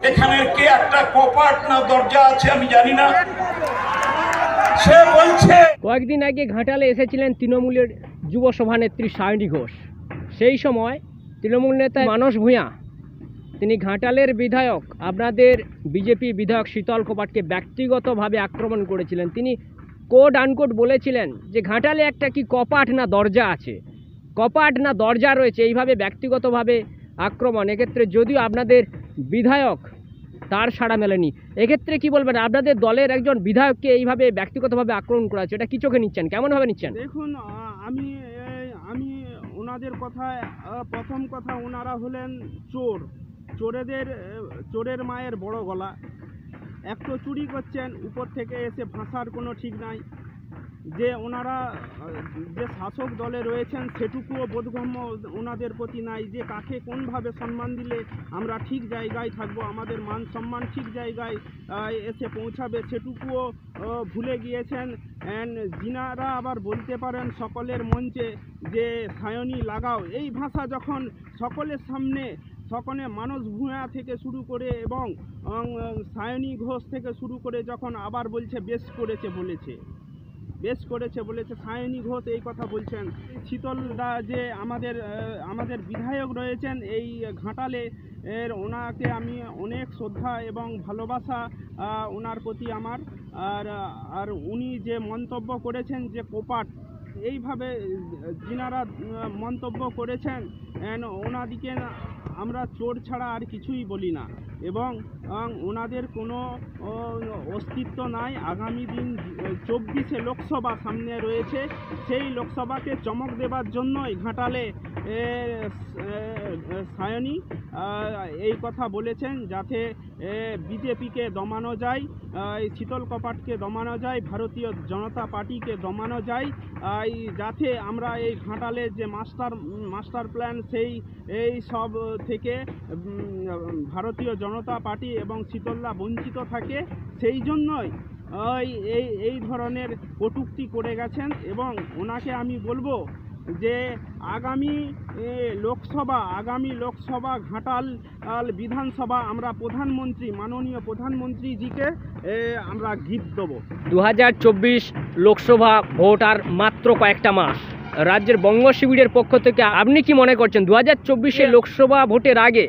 এখানে কে একটা কপাট না দরজা আছে আমি জানি না। সে বলছে কয়েকদিন আগে ঘাটালে এসেছিলেন তৃণমূলের যুব সভানেত্রী সায়নী ঘোষ। সেই সময় তৃণমূল নেতা মানস ভূঁইয়া তিনি ঘাটালের বিধায়ক আপনাদের বিজেপি বিধায়ক শীতল কপাটকে ব্যক্তিগতভাবে আক্রমণ করেছিলেন। তিনি কোড আনকোড বলেছিলেন যে ঘাটালে একটা কি কপাট না দরজা আছে, কপাট না দরজা রয়েছে, এইভাবে ব্যক্তিগতভাবে আক্রমণ। এক্ষেত্রে যদিও আপনাদের বিধায়ক তার সাড়া মেলেনি, এক্ষেত্রে কি বলবেন? আপনাদের দলের একজন বিধায়ককে এইভাবে ব্যক্তিগতভাবে আক্রমণ করা হচ্ছে, এটা কি চোখে নিচ্ছেন, কেমনভাবে নিচ্ছেন? দেখুন, আমি আমি ওনাদের কথায় প্রথম কথা, ওনারা হলেন চোর। চোরের মায়ের বড় গলা। এক তো চুরি করছেন, উপর থেকে এসে ভাষার কোনো ঠিক নাই। যে ওনারা যে শাসক দলে রয়েছেন সেটুকুও বোধগম্য ওনাদের প্রতি নাই, যে কাকে কোনভাবে সম্মান দিলে আমরা ঠিক জায়গায় থাকবো, আমাদের মান সম্মান ঠিক জায়গায় এসে পৌঁছাবে, সেটুকুও ভুলে গিয়েছেন। যিনারা আবার বলতে পারেন সকলের মঞ্চে যে সায়নী লাগাও, এই ভাষা যখন সকলের সামনে, সকলে মানস ভূঁইয়া থেকে শুরু করে এবং সায়নী ঘোষ থেকে শুরু করে যখন আবার বলছে বেশ করেছে বলেছে সায়নী ঘোষ এই কথা বলছেন। শীতলদা যে আমাদের বিধায়ক রয়েছেন এই ঘাটালে, ওনাকে আমি অনেক শ্রদ্ধা এবং ভালোবাসা ওনার প্রতি আমার। আর উনি যে মন্তব্য করেছেন যে কোপাট, এইভাবে যিনারা মন্তব্য করেছেন ওনাদিকে আমরা চোর ছাড়া আর কিছুই বলি না, এবং ওনাদের কোনো অস্তিত্ব নাই। আগামী দিন 24শে লোকসভা সামনে রয়েছে, সেই লোকসভাকে চমক দেবার জন্যই ঘাটালে সায়নী এই কথা বলেছেন, যাতে বিজেপিকে দমানো যায়, শীতল কপাটকে দমানো যায়, ভারতীয় জনতা পার্টিকে দমানো যায়, যাতে আমরা এই ঘাটালের যে মাস্টার প্ল্যান এই সব থেকে ভারতীয় জনতা পার্টি এবং শীতলদা বঞ্চিত থাকে, সেই জন্যই এই ধরনের কটূক্তি করে গেছেন। এবং ওনাকে আমি বলবো যে আগামী লোকসভা ঘাটাল বিধানসভা আমরা মাননীয় প্রধানমন্ত্রীজিকে আমরা গিফট দেবো। 2024 লোকসভা ভোট আর মাত্র কয়েকটা মাস। রাজ্যের বঙ্গ শিবিরের পক্ষ থেকে আপনি কি মনে করছেন 2024 লোকসভা ভোটের আগে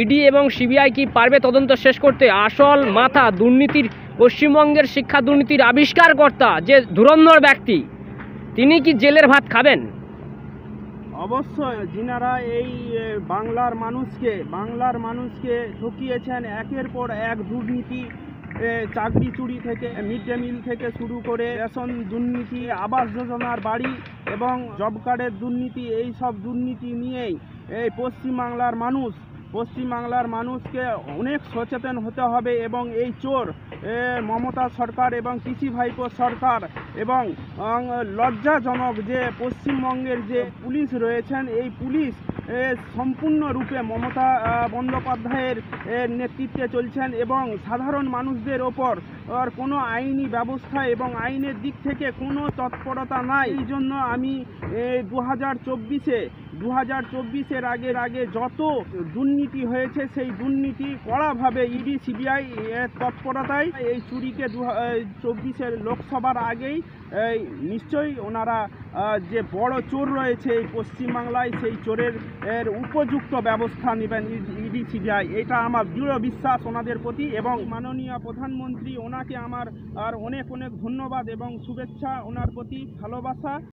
ইডি এবং সিবিআই কি পারবে তদন্ত শেষ করতে? আসল মাথা দুর্নীতির, পশ্চিমবঙ্গের শিক্ষা দুর্নীতির আবিষ্কারকর্তা যে ধুরন্ধর ব্যক্তি, তিনি কি জেলের ভাত খাবেন? অবশ্যই। যিনারা এই বাংলার মানুষকে ঠকিয়েছেন, একের পর এক দুর্নীতি, চাকরি চুরি থেকে, মিড ডে মিল থেকে শুরু করে রেশন দুর্নীতি, আবাস যোজনার বাড়ি এবং জব কার্ডের দুর্নীতি, এই সব দুর্নীতি নিয়েই এই পশ্চিমবাংলার মানুষকে অনেক সচেতন হতে হবে। এবং এই চোর মমতা সরকার এবং পিসি ভাইপো সরকার, এবং লজ্জাজনক যে পশ্চিমবঙ্গের যে পুলিশ রয়েছেন, এই পুলিশ সম্পূর্ণরূপে মমতা বন্দ্যোপাধ্যায়ের নেতৃত্বে চলছেন, এবং সাধারণ মানুষদের ওপর কোনো আইনি ব্যবস্থা এবং আইনের দিক থেকে কোনো তৎপরতা নাই। এই জন্য আমি 2024-এর আগে যত দুর্নীতি হয়েছে সেই দুর্নীতি কড়াভাবে ইডি সিবিআই তৎপরতায় এই চুরিকে 2024 লোকসভার আগেই নিশ্চয়ই ওনারা যে বড় চোর রয়েছে এই পশ্চিমবাংলায়, সেই চোরের উপযুক্ত ব্যবস্থা নেবেন ইডি সিবিআই। এটা আমার দৃঢ় বিশ্বাস ওনাদের প্রতি, এবং মাননীয় প্রধানমন্ত্রী ওনাকে আমার অনেক ধন্যবাদ এবং শুভেচ্ছা, ওনার প্রতি ভালোবাসা।